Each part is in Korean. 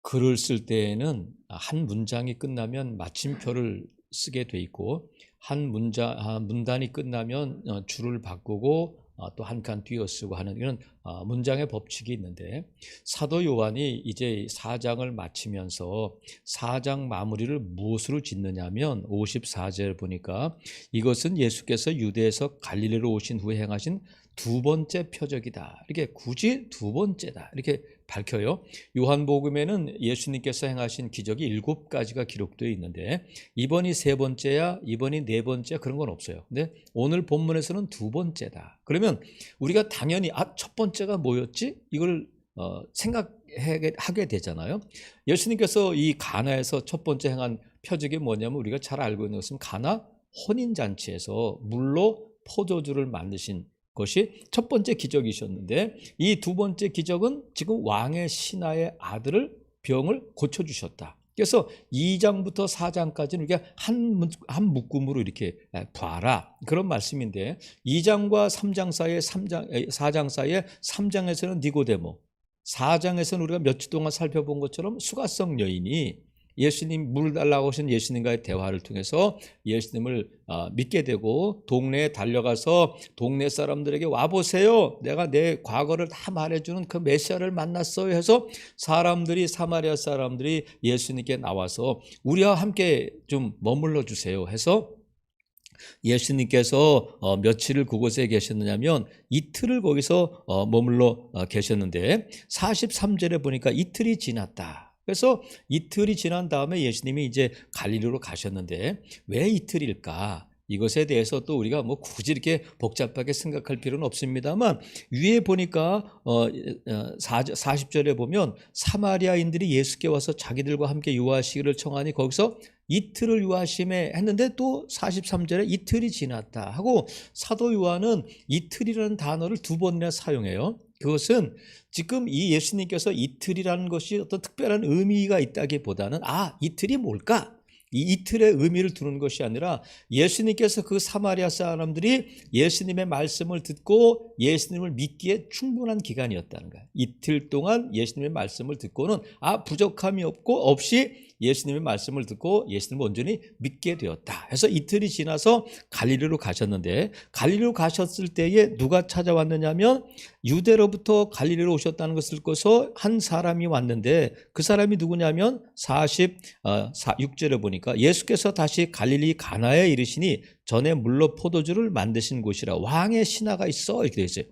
글을 쓸 때에는 한 문장이 끝나면 마침표를 쓰게 돼 있고 문단이 끝나면 줄을 바꾸고 또 한 칸 띄어쓰고 하는 이런 문장의 법칙이 있는데, 사도 요한이 이제 4장을 마치면서 4장 마무리를 무엇으로 짓느냐면 54절 보니까 이것은 예수께서 유대에서 갈릴리로 오신 후에 행하신 두 번째 표적이다, 이렇게 굳이 두 번째다 이렇게 밝혀요. 요한복음에는 예수님께서 행하신 기적이 7가지가 기록되어 있는데 이번이 세 번째야, 이번이 네 번째야, 그런 건 없어요. 근데 오늘 본문에서는 두 번째다. 그러면 우리가 당연히 첫 번째가 뭐였지? 이걸 생각하게 되잖아요. 예수님께서 이 가나에서 첫 번째 행한 표적이 뭐냐면 우리가 잘 알고 있는 것은 가나 혼인잔치에서 물로 포도주를 만드신 것이 첫 번째 기적이셨는데, 이 두 번째 기적은 지금 왕의 신하의 아들을 병을 고쳐주셨다. 그래서 2장부터 4장까지는 우리가 한 묶음으로 이렇게 봐라, 그런 말씀인데, 2장과 3장 사이에 4장 사이에 3장에서는 니고데모, 4장에서는 우리가 며칠 동안 살펴본 것처럼 수가성 여인이 예수님 물 달라고 하신 예수님과의 대화를 통해서 예수님을 믿게 되고 동네에 달려가서 동네 사람들에게 와보세요, 내가 내 과거를 다 말해주는 그 메시아를 만났어요 해서 사마리아 사람들이 예수님께 나와서 우리와 함께 좀 머물러 주세요 해서 예수님께서 며칠을 그곳에 계셨느냐면 이틀을 거기서 머물러 계셨는데 43절에 보니까 이틀이 지났다. 그래서 이틀이 지난 다음에 예수님이 이제 갈릴리로 가셨는데 왜 이틀일까? 이것에 대해서 또 우리가 뭐 굳이 이렇게 복잡하게 생각할 필요는 없습니다만, 위에 보니까 40절에 보면 사마리아인들이 예수께 와서 자기들과 함께 유하시기를 청하니 거기서 이틀을 유하심에 했는데 또 43절에 이틀이 지났다 하고, 사도 요한은 이틀이라는 단어를 두 번이나 사용해요. 그것은 지금 이 예수님께서 이틀이라는 것이 어떤 특별한 의미가 있다기보다는 이틀이 뭘까? 이 이틀의 의미를 두는 것이 아니라 예수님께서 그 사마리아 사람들이 예수님의 말씀을 듣고 예수님을 믿기에 충분한 기간이었다는 거예요. 이틀 동안 예수님의 말씀을 듣고는 부족함이 없이 예수님의 말씀을 듣고 예수님을 온전히 믿게 되었다 해서 이틀이 지나서 갈릴리로 가셨는데, 갈릴리로 가셨을 때에 누가 찾아왔느냐면 유대로부터 갈릴리로 오셨다는 것을 듣고서 한 사람이 왔는데, 그 사람이 누구냐면 46절에 보니까 예수께서 다시 갈릴리 가나에 이르시니 전에 물로 포도주를 만드신 곳이라 왕의 신하가 있어, 이렇게 되어 있어요.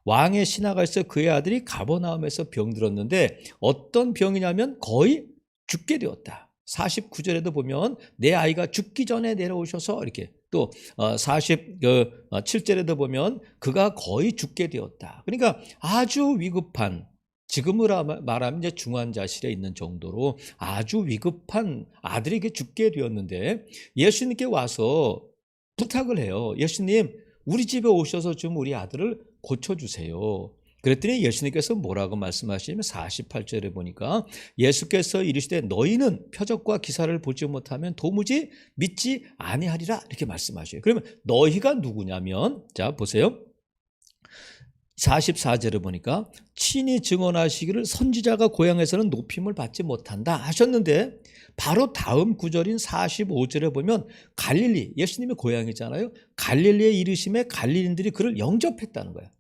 왕의 신하가 있어 그의 아들이 가버나움에서 병들었는데 어떤 병이냐면 거의 죽게 되었다. 49절에도 보면 내 아이가 죽기 전에 내려오셔서, 이렇게 또 47절에도 보면 그가 거의 죽게 되었다. 그러니까 아주 위급한, 지금으로 말하면 이제 중환자실에 있는 정도로 아주 위급한 아들에게 죽게 되었는데 예수님께 와서 부탁을 해요. 예수님, 우리 집에 오셔서 좀 우리 아들을 고쳐주세요. 그랬더니 예수님께서 뭐라고 말씀하시냐면 48절에 보니까 예수께서 이르시되 너희는 표적과 기사를 보지 못하면 도무지 믿지 아니하리라, 이렇게 말씀하셔요. 그러면 너희가 누구냐면, 자 보세요. 44절에 보니까 친히 증언하시기를 선지자가 고향에서는 높임을 받지 못한다 하셨는데, 바로 다음 구절인 45절에 보면 갈릴리, 예수님의 고향이잖아요. 갈릴리에 이르심에 갈릴리인들이 그를 영접했다는 거예요.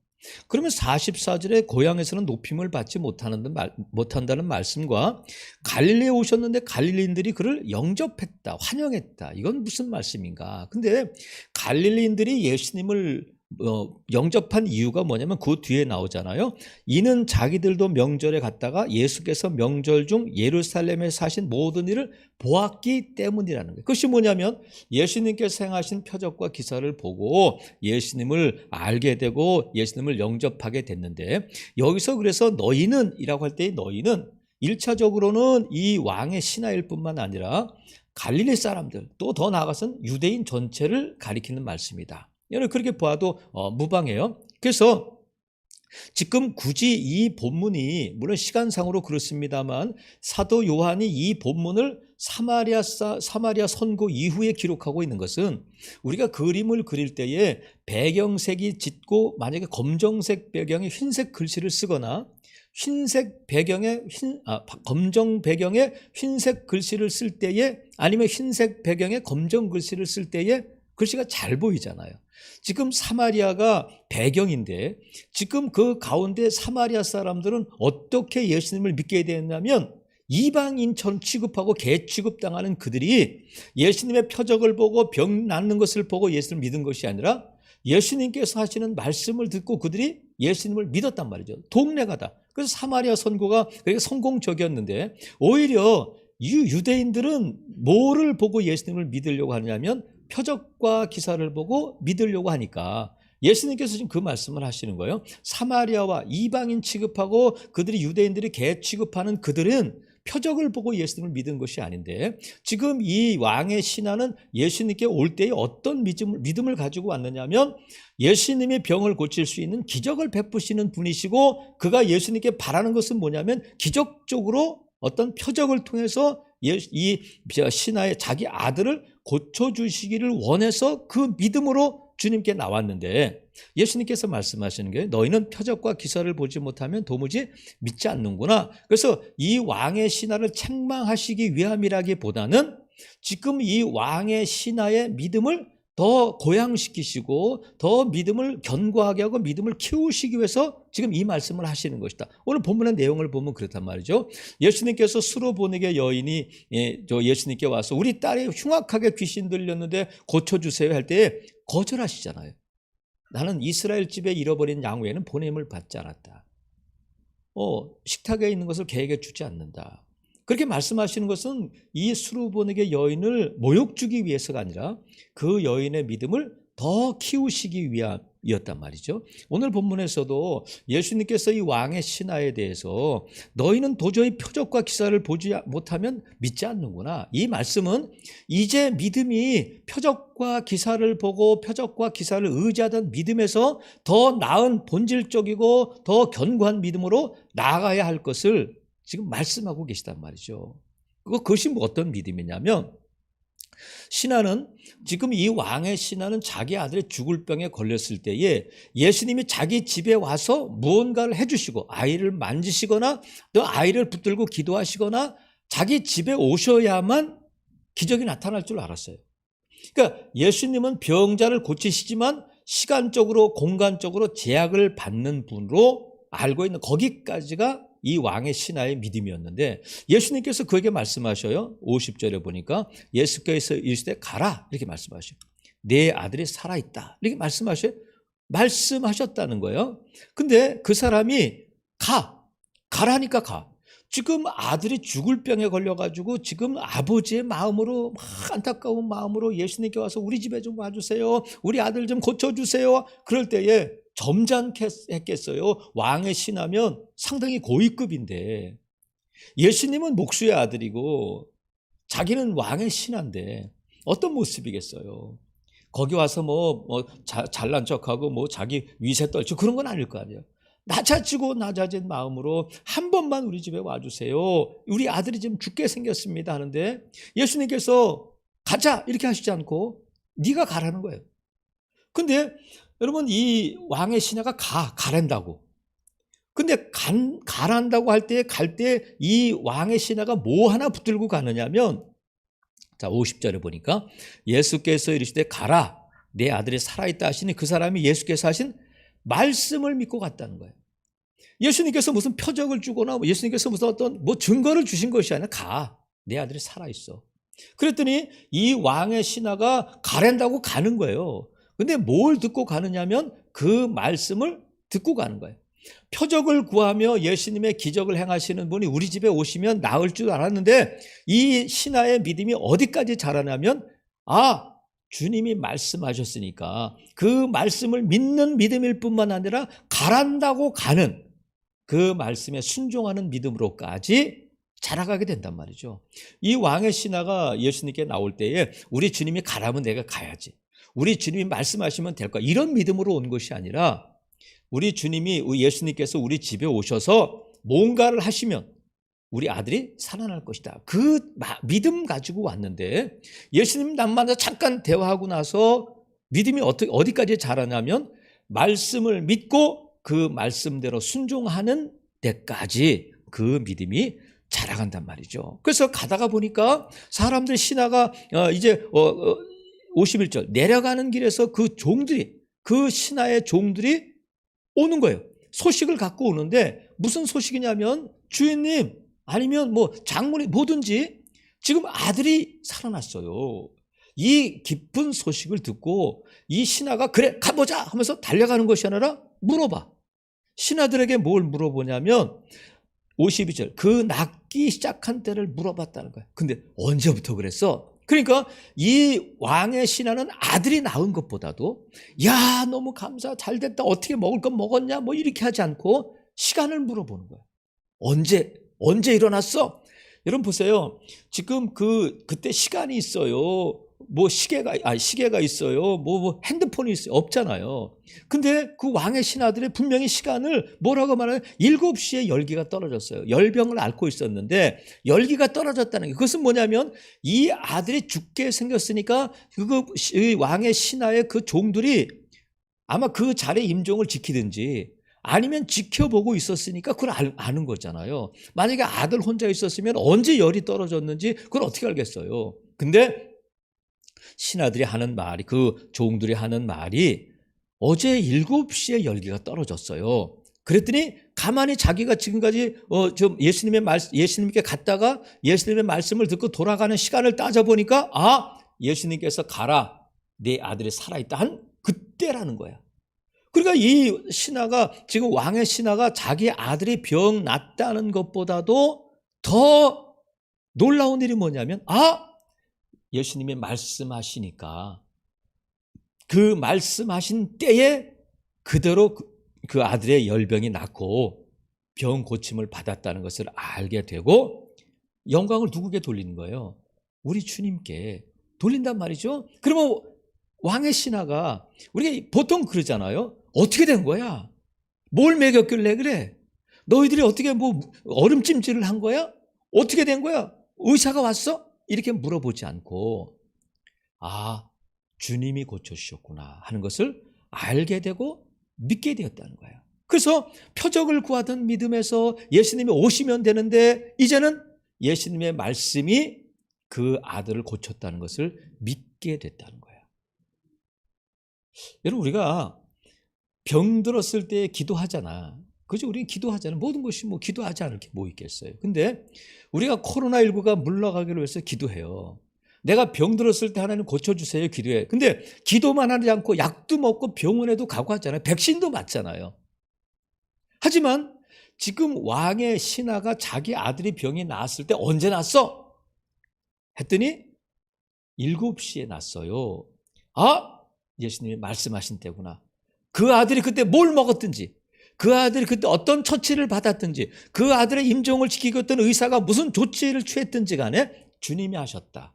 그러면 44절에 고향에서는 높임을 받지 못한다는 말씀과 갈릴리에 오셨는데 갈릴리인들이 그를 영접했다, 환영했다, 이건 무슨 말씀인가? 근데 갈릴리인들이 예수님을 영접한 이유가 뭐냐면 그 뒤에 나오잖아요. 이는 자기들도 명절에 갔다가 예수께서 명절 중 예루살렘에 사신 모든 일을 보았기 때문이라는 거예요. 그것이 뭐냐면 예수님께서 행하신 표적과 기사를 보고 예수님을 알게 되고 예수님을 영접하게 됐는데, 여기서 그래서 너희는 이라고 할 때 너희는 1차적으로는 이 왕의 신하일 뿐만 아니라 갈릴리 사람들, 또 더 나아가서는 유대인 전체를 가리키는 말씀이다. 여러분 그렇게 보아도 무방해요. 그래서 지금 굳이 이 본문이, 물론 시간상으로 그렇습니다만 사도 요한이 이 본문을 사마리아 선고 이후에 기록하고 있는 것은, 우리가 그림을 그릴 때에 배경색이 짙고 만약에 검정색 배경에 흰색 글씨를 쓰거나 흰색 배경에 검정 배경에 흰색 글씨를 쓸 때에 아니면 흰색 배경에 검정 글씨를 쓸 때에 글씨가 잘 보이잖아요. 지금 사마리아가 배경인데 지금 그 가운데 사마리아 사람들은 어떻게 예수님을 믿게 되었냐면 이방인처럼 취급하고 개 취급당하는 그들이 예수님의 표적을 보고 병 낫는 것을 보고 예수님을 믿은 것이 아니라 예수님께서 하시는 말씀을 듣고 그들이 예수님을 믿었단 말이죠. 동네가 다. 그래서 사마리아 선교가 그게 성공적이었는데 오히려 유대인들은 뭐를 보고 예수님을 믿으려고 하냐면 표적과 기사를 보고 믿으려고 하니까 예수님께서 지금 그 말씀을 하시는 거예요. 사마리아와 이방인 취급하고 그들이 유대인들이 개 취급하는 그들은 표적을 보고 예수님을 믿은 것이 아닌데 지금 이 왕의 신하는 예수님께 올 때에 어떤 믿음을 가지고 왔느냐면 예수님의 병을 고칠 수 있는 기적을 베푸시는 분이시고 그가 예수님께 바라는 것은 뭐냐면 기적적으로 어떤 표적을 통해서 이 신하의 자기 아들을 고쳐주시기를 원해서 그 믿음으로 주님께 나왔는데 예수님께서 말씀하시는 게 너희는 표적과 기사를 보지 못하면 도무지 믿지 않는구나. 그래서 이 왕의 신하를 책망하시기 위함이라기보다는 지금 이 왕의 신하의 믿음을 더 고양시키시고 더 믿음을 견고하게 하고 믿음을 키우시기 위해서 지금 이 말씀을 하시는 것이다. 오늘 본문의 내용을 보면 그렇단 말이죠. 예수님께서 수로보니게 여인이 예수님께 와서 우리 딸이 흉악하게 귀신 들렸는데 고쳐주세요 할 때 거절하시잖아요. 나는 이스라엘 집에 잃어버린 양 외에는 보냄을 받지 않았다. 식탁에 있는 것을 개에게 주지 않는다. 그렇게 말씀하시는 것은 이 수로보니게 여인을 모욕 주기 위해서가 아니라 그 여인의 믿음을 더 키우시기 위함이었단 말이죠. 오늘 본문에서도 예수님께서 이 왕의 신하에 대해서 너희는 도저히 표적과 기사를 보지 못하면 믿지 않는구나. 이 말씀은 이제 믿음이 표적과 기사를 보고 표적과 기사를 의지하던 믿음에서 더 나은 본질적이고 더 견고한 믿음으로 나아가야 할 것을 지금 말씀하고 계시단 말이죠. 그것이 뭐 어떤 믿음이냐면 신하는 지금 이 왕의 신하는 자기 아들이 죽을 병에 걸렸을 때에 예수님이 자기 집에 와서 무언가를 해주시고 아이를 만지시거나 또 아이를 붙들고 기도하시거나 자기 집에 오셔야만 기적이 나타날 줄 알았어요. 그러니까 예수님은 병자를 고치시지만 시간적으로 공간적으로 제약을 받는 분으로 알고 있는 거기까지가 이 왕의 신하의 믿음이었는데 예수님께서 그에게 말씀하셔요. 50절에 보니까 예수께서 이르시되 가라 이렇게 말씀하셔요. 내 아들이 살아있다 이렇게 말씀하셨다는 거예요. 근데 그 사람이 가라니까 가. 지금 아들이 죽을 병에 걸려가지고 지금 아버지의 마음으로 막 안타까운 마음으로 예수님께 와서 우리 집에 좀 와주세요. 우리 아들 좀 고쳐주세요. 그럴 때에 점잖겠어요. 왕의 신하면 상당히 고위급인데 예수님은 목수의 아들이고 자기는 왕의 신하인데 어떤 모습이겠어요. 거기 와서 잘난 척하고 자기 위세 떨치고 그런 건 아닐 거 아니에요. 낮아진 마음으로 한 번만 우리 집에 와주세요. 우리 아들이 지금 죽게 생겼습니다 하는데 예수님께서 가자 이렇게 하시지 않고 네가 가라는 거예요. 근데 여러분 이 왕의 신하가 가란다고. 근데 가란다고 할 때 이 왕의 신하가 뭐 하나 붙들고 가느냐면 자 50절에 보니까 예수께서 이르시되 가라 내 아들이 살아있다 하시니 그 사람이 예수께서 하신 말씀을 믿고 갔다는 거예요. 예수님께서 무슨 표적을 주거나 예수님께서 무슨 어떤 증거를 주신 것이 아니라 내 아들이 살아있어. 그랬더니 이 왕의 신하가 가란다고 가는 거예요. 근데 뭘 듣고 가느냐면 그 말씀을 듣고 가는 거예요. 표적을 구하며 예수님의 기적을 행하시는 분이 우리 집에 오시면 나을 줄 알았는데 이 신하의 믿음이 어디까지 자라냐면 주님이 말씀하셨으니까 그 말씀을 믿는 믿음일 뿐만 아니라 가란다고 가는 그 말씀에 순종하는 믿음으로까지 자라가게 된단 말이죠. 이 왕의 신하가 예수님께 나올 때에 우리 주님이 가라면 내가 가야지. 우리 주님이 말씀하시면 될 거야. 이런 믿음으로 온 것이 아니라 우리 주님이 예수님께서 우리 집에 오셔서 뭔가를 하시면 우리 아들이 살아날 것이다. 그 믿음 가지고 왔는데 예수님 만나서 잠깐 대화하고 나서 믿음이 어디까지 자라냐면 말씀을 믿고 그 말씀대로 순종하는 때까지 그 믿음이 자라간단 말이죠. 그래서 가다가 보니까 사람들 신하가 이제 51절 내려가는 길에서 그 종들이, 그 신하의 종들이 오는 거예요. 소식을 갖고 오는데 무슨 소식이냐면 주인님 아니면 뭐 장모님 뭐든지 지금 아들이 살아났어요. 이 기쁜 소식을 듣고 이 신하가 그래 가보자 하면서 달려가는 것이 아니라 물어봐. 신하들에게 뭘 물어보냐면 52절 그 낳기 시작한 때를 물어봤다는 거야. 근데 언제부터 그랬어? 그러니까 이 왕의 신하는 아들이 낳은 것보다도 야 너무 감사 잘됐다 어떻게 먹을 건 먹었냐 뭐 이렇게 하지 않고 시간을 물어보는 거야. 언제 일어났어? 여러분 보세요. 지금 그때 시간이 있어요. 뭐 시계가 있어요. 뭐 핸드폰이 있어요. 없잖아요. 근데 그 왕의 신하들이 분명히 시간을 뭐라고 말하냐? 7시에 열기가 떨어졌어요. 열병을 앓고 있었는데 열기가 떨어졌다는 게 그것은 뭐냐면 이 아들이 죽게 생겼으니까 그 왕의 신하의 그 종들이 아마 그 자리에 임종을 지키든지 아니면 지켜보고 있었으니까 그걸 아는 거잖아요. 만약에 아들 혼자 있었으면 언제 열이 떨어졌는지 그걸 어떻게 알겠어요. 근데 신하들이 하는 말이 그 종들이 하는 말이 어제 7시에 열기가 떨어졌어요. 그랬더니 가만히 자기가 지금까지 좀 예수님께 갔다가 예수님의 말씀을 듣고 돌아가는 시간을 따져보니까 예수님께서 가라 내 아들이 살아있다 한 그때라는 거야. 그러니까 이 신하가 지금 왕의 신하가 자기 아들이 병 났다는 것보다도 더 놀라운 일이 뭐냐면 예수님이 말씀하시니까 그 말씀하신 때에 그대로 그 아들의 열병이 낫고 병 고침을 받았다는 것을 알게 되고 영광을 누구에게 돌리는 거예요? 우리 주님께 돌린단 말이죠. 그러면 왕의 신하가 우리가 보통 그러잖아요. 어떻게 된 거야? 뭘 먹였길래 그래? 너희들이 어떻게 뭐 얼음찜질을 한 거야? 어떻게 된 거야? 의사가 왔어? 이렇게 물어보지 않고 주님이 고쳐주셨구나 하는 것을 알게 되고 믿게 되었다는 거예요. 그래서 표적을 구하던 믿음에서 예수님이 오시면 되는데 이제는 예수님의 말씀이 그 아들을 고쳤다는 것을 믿게 됐다는 거예요. 여러분 우리가 병 들었을 때 기도하잖아. 그죠? 우리는 기도하잖아. 모든 것이 뭐 기도하지 않을 게 뭐 있겠어요. 근데 우리가 코로나19가 물러가기로 해서 기도해요. 내가 병 들었을 때 하나님 고쳐주세요 기도해. 근데 기도만 하지 않고 약도 먹고 병원에도 가고 하잖아요. 백신도 맞잖아요. 하지만 지금 왕의 신하가 자기 아들이 병이 나았을 때 언제 났어? 했더니 7시에 났어요. 예수님이 말씀하신 때구나. 그 아들이 그때 뭘 먹었든지 그 아들이 그때 어떤 처치를 받았든지 그 아들의 임종을 지키고 있던 의사가 무슨 조치를 취했든지 간에 주님이 하셨다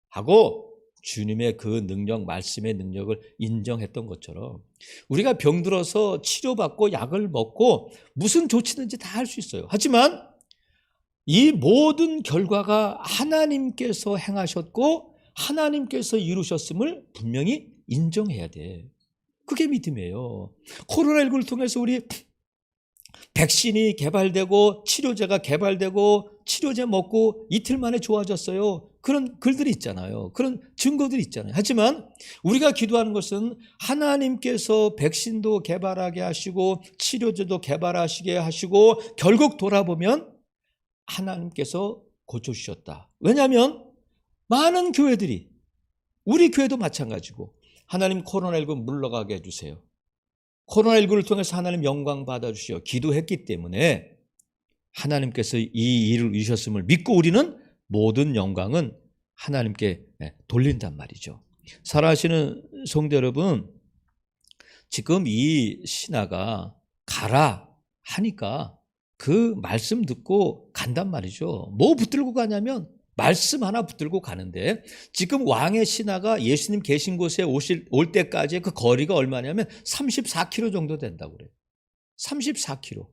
하고 주님의 그 능력, 말씀의 능력을 인정했던 것처럼 우리가 병들어서 치료받고 약을 먹고 무슨 조치든지 다 할 수 있어요. 하지만 이 모든 결과가 하나님께서 행하셨고 하나님께서 이루셨음을 분명히 인정해야 돼. 그게 믿음이에요. 코로나19를 통해서 우리 백신이 개발되고 치료제가 개발되고 치료제 먹고 이틀 만에 좋아졌어요. 그런 글들이 있잖아요. 그런 증거들이 있잖아요. 하지만 우리가 기도하는 것은 하나님께서 백신도 개발하게 하시고 치료제도 개발하시게 하시고 결국 돌아보면 하나님께서 고쳐주셨다. 왜냐하면 많은 교회들이 우리 교회도 마찬가지고 하나님 코로나19 물러가게 해주세요. 코로나19를 통해서 하나님 영광 받아주시오. 기도했기 때문에 하나님께서 이 일을 이루셨음을 믿고 우리는 모든 영광은 하나님께 돌린단 말이죠. 사랑하시는 성도 여러분, 지금 이 신하가 가라 하니까 그 말씀 듣고 간단 말이죠. 뭐 붙들고 가냐면 말씀 하나 붙들고 가는데 지금 왕의 신하가 예수님 계신 곳에 올 때까지 그 거리가 얼마냐면 34km 정도 된다고 그래요. 34km.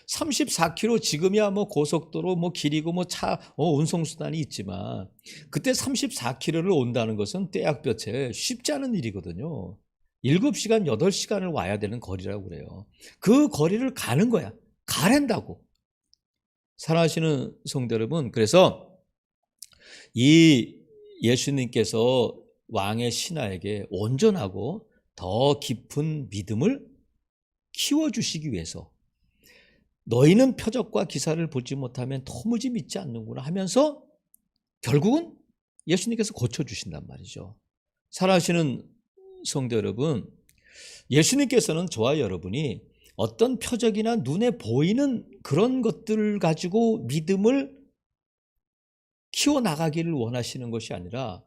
34km 지금이야 뭐 고속도로 뭐 길이고 뭐 차 운송수단이 있지만 그때 34km를 온다는 것은 떼약볕에 쉽지 않은 일이거든요. 7시간, 8시간을 와야 되는 거리라고 그래요. 그 거리를 가는 거야. 가랜다고. 사랑하시는 성도 여러분, 그래서 이 예수님께서 왕의 신하에게 온전하고 더 깊은 믿음을 키워주시기 위해서 너희는 표적과 기사를 보지 못하면 도무지 믿지 않는구나 하면서 결국은 예수님께서 고쳐주신단 말이죠. 사랑하시는 성도 여러분, 예수님께서는 저와 여러분이 어떤 표적이나 눈에 보이는 그런 것들을 가지고 믿음을 키워나가기를 원하시는 것이 아니라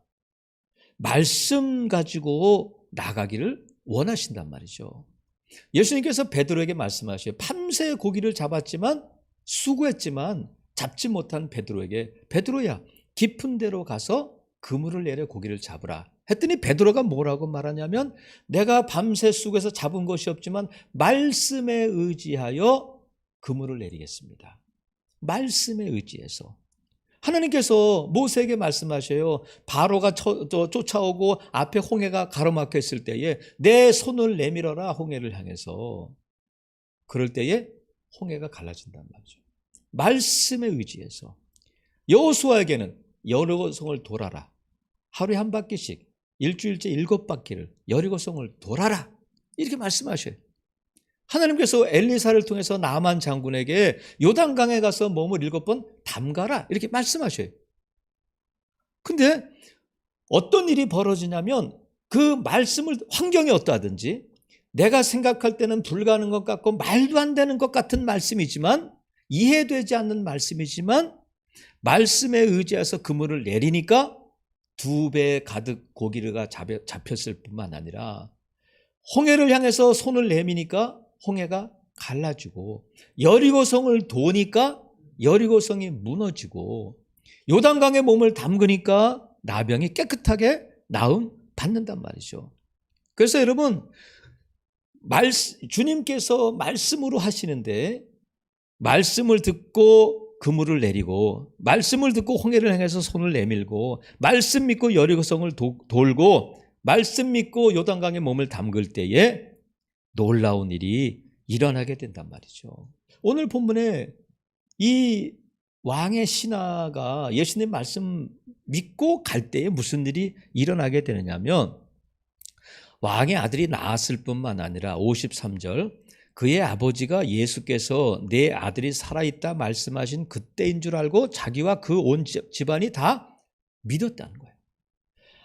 말씀 가지고 나가기를 원하신단 말이죠. 예수님께서 베드로에게 말씀하셔요. 밤새 고기를 잡았지만 수고했지만 잡지 못한 베드로에게 베드로야 깊은 데로 가서 그물을 내려 고기를 잡으라 했더니 베드로가 뭐라고 말하냐면 내가 밤새 수고해서 잡은 것이 없지만 말씀에 의지하여 그물을 내리겠습니다. 말씀에 의지해서. 하나님께서 모세에게 말씀하셔요. 바로가 쫓아오고 앞에 홍해가 가로막혀 있을 때에 내 손을 내밀어라 홍해를 향해서. 그럴 때에 홍해가 갈라진단 말이죠. 말씀에 의지해서. 여호수아에게는 여리고성을 돌아라. 하루에 한 바퀴씩 일주일째 7바퀴를 여리고성을 돌아라. 이렇게 말씀하셔요. 하나님께서 엘리사를 통해서 나만 장군에게 요단강에 가서 몸을 7번 담가라 이렇게 말씀하셔요. 근데 어떤 일이 벌어지냐면 그 말씀을 환경이 어떠하든지 내가 생각할 때는 불가능한 것 같고 말도 안 되는 것 같은 말씀이지만 이해되지 않는 말씀이지만 말씀에 의지해서 그물을 내리니까 2배 가득 고기가 잡혔을 뿐만 아니라 홍해를 향해서 손을 내미니까 홍해가 갈라지고 여리고성을 도니까 여리고성이 무너지고 요단강에 몸을 담그니까 나병이 깨끗하게 나음 받는단 말이죠. 그래서 여러분 주님께서 말씀으로 하시는데 말씀을 듣고 그물을 내리고 말씀을 듣고 홍해를 향해서 손을 내밀고 말씀 믿고 여리고성을 돌고 말씀 믿고 요단강에 몸을 담글 때에 놀라운 일이 일어나게 된단 말이죠. 오늘 본문에 이 왕의 신하가 예수님 말씀 믿고 갈 때에 무슨 일이 일어나게 되느냐면 왕의 아들이 낳았을 뿐만 아니라 53절 그의 아버지가 예수께서 내 아들이 살아있다 말씀하신 그때인 줄 알고 자기와 그 온 집안이 다 믿었다는 거예요.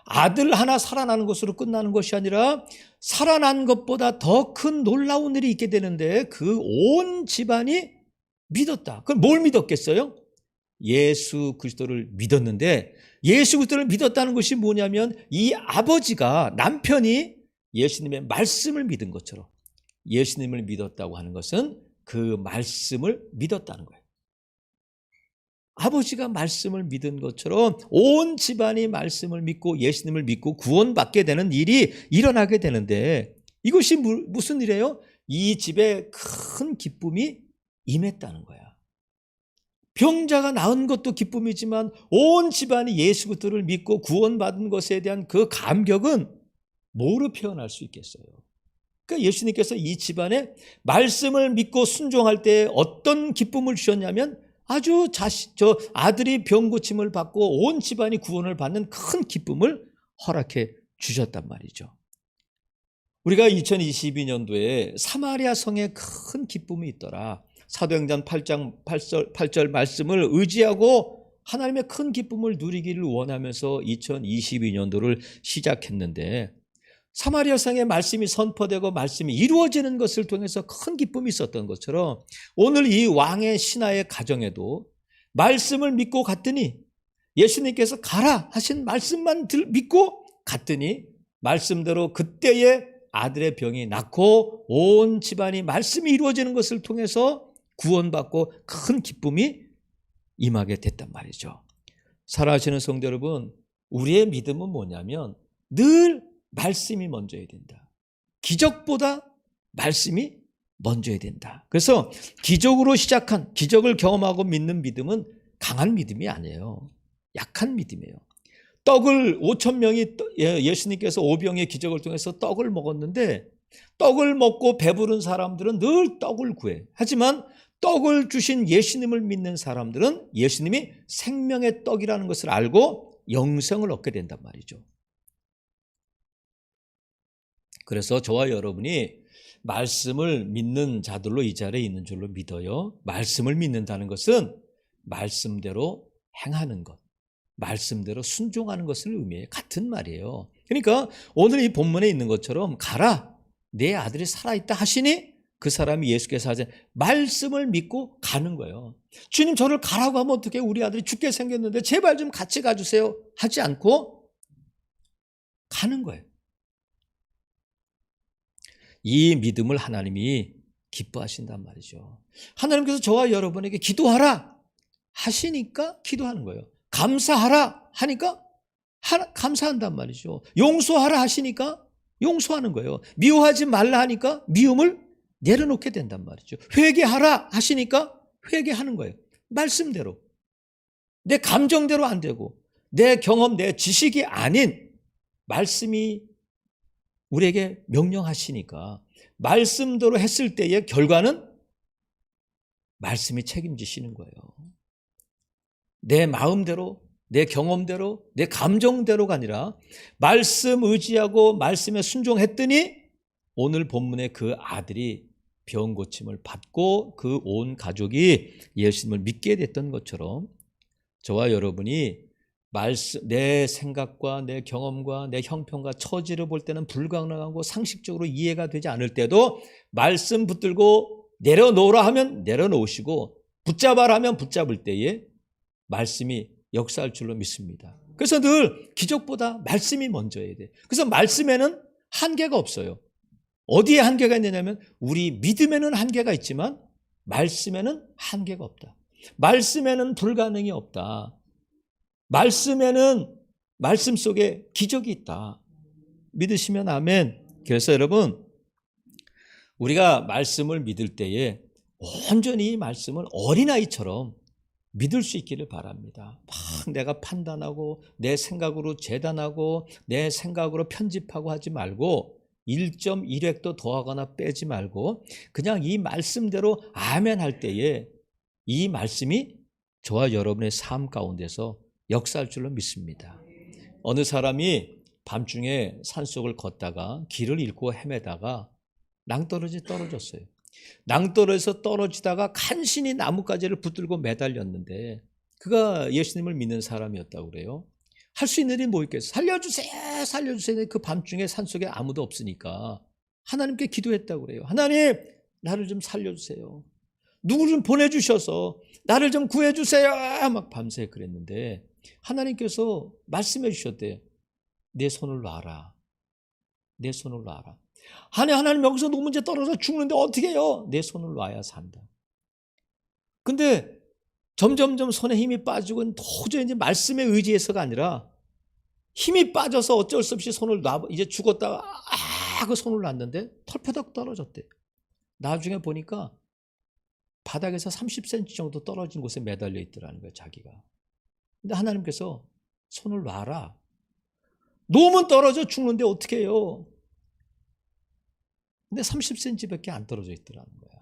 아들 하나 살아나는 것으로 끝나는 것이 아니라 살아난 것보다 더 큰 놀라운 일이 있게 되는데 그 온 집안이 믿었다. 그럼 뭘 믿었겠어요? 예수 그리스도를 믿었는데 예수 그리스도를 믿었다는 것이 뭐냐면 이 아버지가 남편이 예수님의 말씀을 믿은 것처럼 예수님을 믿었다고 하는 것은 그 말씀을 믿었다는 거예요. 아버지가 말씀을 믿은 것처럼 온 집안이 말씀을 믿고 예수님을 믿고 구원받게 되는 일이 일어나게 되는데 이것이 무슨 일이에요? 이 집에 큰 기쁨이 임했다는 거야. 병자가 나은 것도 기쁨이지만 온 집안이 예수 그리스도를 믿고 구원받은 것에 대한 그 감격은 뭐로 표현할 수 있겠어요? 그러니까 예수님께서 이 집안에 말씀을 믿고 순종할 때 어떤 기쁨을 주셨냐면 아주 아들이 병 고침을 받고 온 집안이 구원을 받는 큰 기쁨을 허락해 주셨단 말이죠. 우리가 2022년도에 사마리아 성에 큰 기쁨이 있더라. 사도행전 8장 8절 말씀을 의지하고 하나님의 큰 기쁨을 누리기를 원하면서 2022년도를 시작했는데 사마리아 성의 말씀이 선포되고 말씀이 이루어지는 것을 통해서 큰 기쁨이 있었던 것처럼 오늘 이 왕의 신하의 가정에도 말씀을 믿고 갔더니 예수님께서 가라 하신 말씀만 믿고 갔더니 말씀대로 그때에 아들의 병이 낫고 온 집안이 말씀이 이루어지는 것을 통해서 구원받고 큰 기쁨이 임하게 됐단 말이죠. 사랑하시는 성도 여러분, 우리의 믿음은 뭐냐면 늘 말씀이 먼저야 된다. 기적보다 말씀이 먼저야 된다. 그래서 기적으로 시작한 기적을 경험하고 믿는 믿음은 강한 믿음이 아니에요. 약한 믿음이에요. 떡을 5,000명이 예수님께서 오병의 기적을 통해서 떡을 먹었는데 떡을 먹고 배부른 사람들은 늘 떡을 구해. 하지만 떡을 주신 예수님을 믿는 사람들은 예수님이 생명의 떡이라는 것을 알고 영생을 얻게 된단 말이죠. 그래서 저와 여러분이 말씀을 믿는 자들로 이 자리에 있는 줄로 믿어요. 말씀을 믿는다는 것은 말씀대로 행하는 것, 말씀대로 순종하는 것을 의미해요. 같은 말이에요. 그러니까 오늘 이 본문에 있는 것처럼 가라, 내 아들이 살아있다 하시니 그 사람이 예수께서 하신 말씀을 믿고 가는 거예요. 주님, 저를 가라고 하면 어떻게, 우리 아들이 죽게 생겼는데 제발 좀 같이 가주세요 하지 않고 가는 거예요. 이 믿음을 하나님이 기뻐하신단 말이죠. 하나님께서 저와 여러분에게 기도하라 하시니까 기도하는 거예요. 감사하라 하니까 감사한단 말이죠. 용서하라 하시니까 용서하는 거예요. 미워하지 말라 하니까 미움을 내려놓게 된단 말이죠. 회개하라 하시니까 회개하는 거예요. 말씀대로. 내 감정대로 안 되고 내 경험, 내 지식이 아닌 말씀이 우리에게 명령하시니까 말씀대로 했을 때의 결과는 말씀이 책임지시는 거예요. 내 마음대로, 내 경험대로, 내 감정대로가 아니라 말씀 의지하고 말씀에 순종했더니 오늘 본문에 그 아들이 병 고침을 받고 그 온 가족이 예수님을 믿게 됐던 것처럼 저와 여러분이 내 생각과 내 경험과 내 형편과 처지를 볼 때는 불가능하고 상식적으로 이해가 되지 않을 때도 말씀 붙들고 내려놓으라 하면 내려놓으시고 붙잡아라 하면 붙잡을 때에 말씀이 역사할 줄로 믿습니다. 그래서 늘 기적보다 말씀이 먼저여야 돼. 그래서 말씀에는 한계가 없어요. 어디에 한계가 있느냐면 우리 믿음에는 한계가 있지만 말씀에는 한계가 없다. 말씀에는 불가능이 없다. 말씀에는 말씀 속에 기적이 있다. 믿으시면 아멘. 그래서 여러분, 우리가 말씀을 믿을 때에 온전히 이 말씀을 어린아이처럼 믿을 수 있기를 바랍니다. 막 내가 판단하고 내 생각으로 재단하고 내 생각으로 편집하고 하지 말고 1.1획도 더하거나 빼지 말고 그냥 이 말씀대로 아멘 할 때에 이 말씀이 저와 여러분의 삶 가운데서 역사할 줄로 믿습니다. 어느 사람이 밤중에 산속을 걷다가 길을 잃고 헤매다가 낭떠러지 떨어졌어요. 낭떠러지에서 떨어지다가 간신히 나뭇가지를 붙들고 매달렸는데 그가 예수님을 믿는 사람이었다고 그래요. 할 수 있는 일이 뭐 있겠어요? 살려주세요, 살려주세요. 그 밤중에 산속에 아무도 없으니까 하나님께 기도했다고 그래요. 하나님, 나를 좀 살려주세요. 누구 좀 보내주셔서 나를 좀 구해주세요. 막 밤새 그랬는데 하나님께서 말씀해 주셨대요. 내 손을 놔라. 내 손을 놔라. 하나님 여기서 너무 이제 떨어져 죽는데 어떻게 해요? 내 손을 놔야 산다. 근데 점점점 손에 힘이 빠지고 도저히 이제 말씀에 의지해서가 아니라 힘이 빠져서 어쩔 수 없이 손을 놔, 이제 죽었다가 그 손을 놨는데 털퍼덕 떨어졌대. 나중에 보니까 바닥에서 30cm 정도 떨어진 곳에 매달려 있더라는 거예요, 자기가. 근데 하나님께서 손을 놔라. 놓으면 떨어져 죽는데 어떻게 해요? 근데 30cm밖에 안 떨어져 있더라는 거야.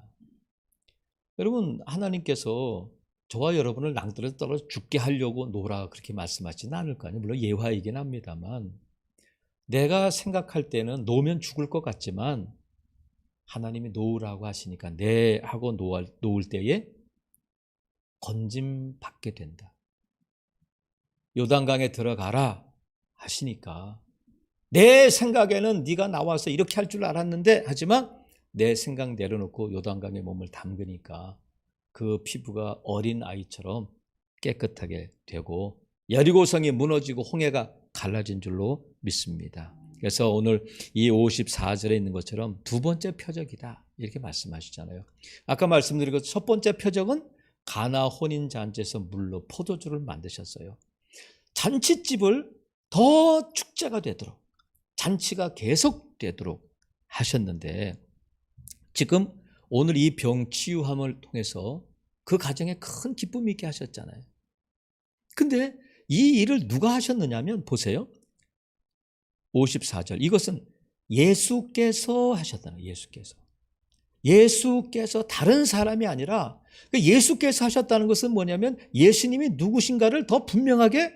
여러분, 하나님께서 저와 여러분을 낭떠러지 떨어져 죽게 하려고 놓으라 그렇게 말씀하지는 않을 거 아니에요. 물론 예화이긴 합니다만 내가 생각할 때는 놓으면 죽을 것 같지만 하나님이 놓으라고 하시니까 네 하고 놓을 때에 건짐 받게 된다. 요단강에 들어가라 하시니까 내 생각에는 네가 나와서 이렇게 할 줄 알았는데 하지만 내 생각 내려놓고 요단강에 몸을 담그니까 그 피부가 어린 아이처럼 깨끗하게 되고 여리고성이 무너지고 홍해가 갈라진 줄로 믿습니다. 그래서 오늘 이 54절에 있는 것처럼 두 번째 표적이다 이렇게 말씀하시잖아요. 아까 말씀드린 것 첫 번째 표적은 가나 혼인잔치에서 물로 포도주를 만드셨어요. 잔치집을 더 축제가 되도록 잔치가 계속되도록 하셨는데 지금 오늘 이 병 치유함을 통해서 그 가정에 큰 기쁨이 있게 하셨잖아요. 근데 이 일을 누가 하셨느냐면 보세요. 54절 이것은 예수께서 하셨다는 거예요. 예수께서 다른 사람이 아니라 예수께서 하셨다는 것은 뭐냐면 예수님이 누구신가를 더 분명하게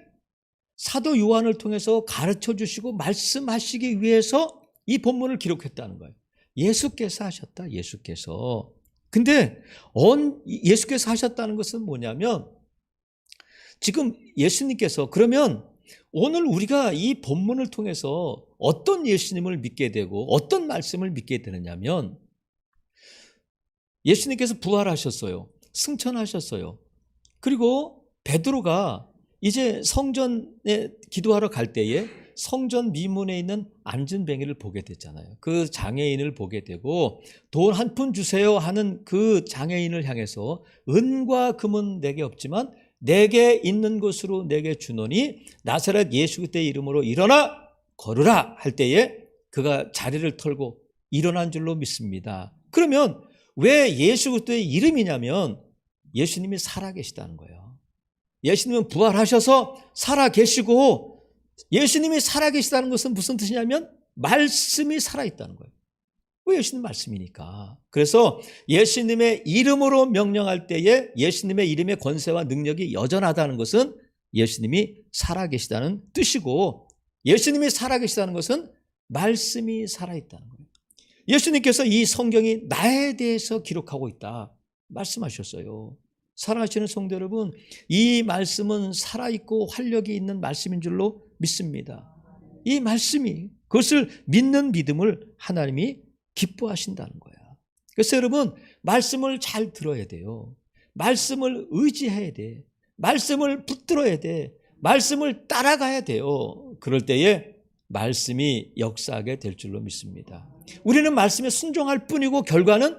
사도 요한을 통해서 가르쳐 주시고 말씀하시기 위해서 이 본문을 기록했다는 거예요. 예수께서 하셨다. 예수께서. 근데 예수께서 하셨다는 것은 뭐냐면 지금 예수님께서 그러면 오늘 우리가 이 본문을 통해서 어떤 예수님을 믿게 되고 어떤 말씀을 믿게 되느냐면 예수님께서 부활하셨어요. 승천하셨어요. 그리고 베드로가 이제 성전에 기도하러 갈 때에 성전 미문에 있는 안전뱅이를 보게 됐잖아요. 그 장애인을 보게 되고 돈 한 푼 주세요 하는 그 장애인을 향해서 은과 금은 내게 없지만 내게 있는 것으로 내게 주노니 나사렛 예수 그리스도의 이름으로 일어나 걸으라 할 때에 그가 자리를 털고 일어난 줄로 믿습니다. 그러면 왜 예수 그리스도의 이름이냐면 예수님이 살아계시다는 거예요. 예수님은 부활하셔서 살아계시고 예수님이 살아계시다는 것은 무슨 뜻이냐면 말씀이 살아있다는 거예요. 왜 예수님 말씀이니까. 그래서 예수님의 이름으로 명령할 때에 예수님의 이름의 권세와 능력이 여전하다는 것은 예수님이 살아계시다는 뜻이고 예수님이 살아계시다는 것은 말씀이 살아있다는 거예요. 예수님께서 이 성경이 나에 대해서 기록하고 있다 말씀하셨어요. 사랑하시는 성도 여러분, 이 말씀은 살아있고 활력이 있는 말씀인 줄로 믿습니다. 이 말씀이 그것을 믿는 믿음을 하나님이 기뻐하신다는 거야. 그래서 여러분 말씀을 잘 들어야 돼요. 말씀을 의지해야 돼. 말씀을 붙들어야 돼. 말씀을 따라가야 돼요. 그럴 때에 말씀이 역사하게 될 줄로 믿습니다. 우리는 말씀에 순종할 뿐이고 결과는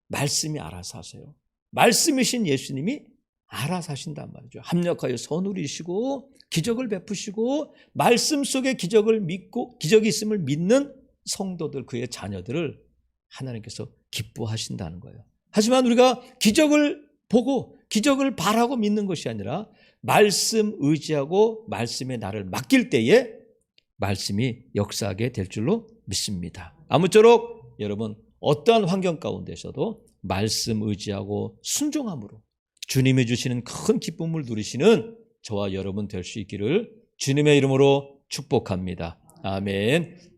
말씀이 알아서 하세요. 말씀이신 예수님이 알아서 하신단 말이죠. 합력하여 선우리시고 기적을 베푸시고 말씀 속에 기적을 믿고 기적이 있음을 믿는 성도들 그의 자녀들을 하나님께서 기뻐하신다는 거예요. 하지만 우리가 기적을 보고 기적을 바라고 믿는 것이 아니라 말씀 의지하고 말씀에 나를 맡길 때에 말씀이 역사하게 될 줄로 믿습니다. 아무쪼록 여러분 어떠한 환경 가운데서도 말씀 의지하고 순종함으로 주님이 주시는 큰 기쁨을 누리시는 저와 여러분 될 수 있기를 주님의 이름으로 축복합니다. 아멘.